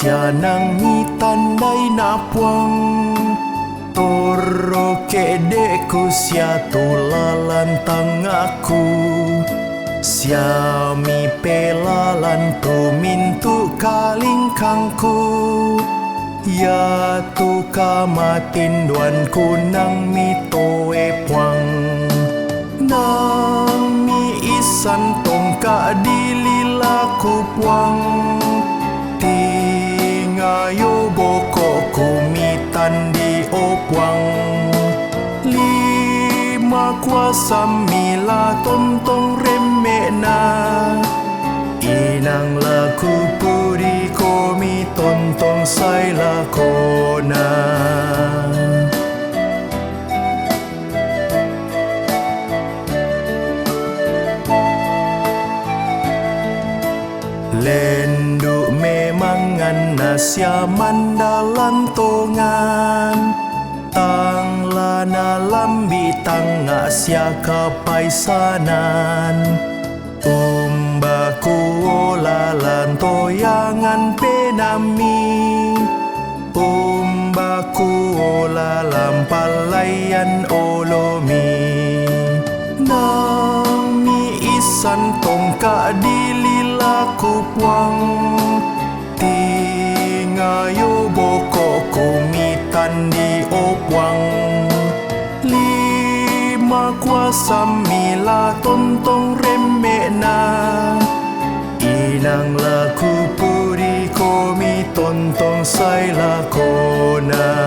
sianang mi tandai na puang Toro kedekku sia tulalan tangaku Siami pelalan tu mintu kalingkangku Ya tu kamatin duan kunang mi toe puang Nang mi isan tongka dililaku puang Tingayo boko kumitan di opuang Lima kuasa mila tontong remena Inang laku puri komi tontong sai lakona Lendu memangan nasya mandalan tongan Tang lana lambi tangga sia kapaisanan Umbaku olalan toyangan penami Umbaku olalan palayan olomi Nami isan tongka dililaku puang Tingayo boko kumitan di opuang Lima kuasa mila tontong remena Inang laku puri komi tontong sai lakona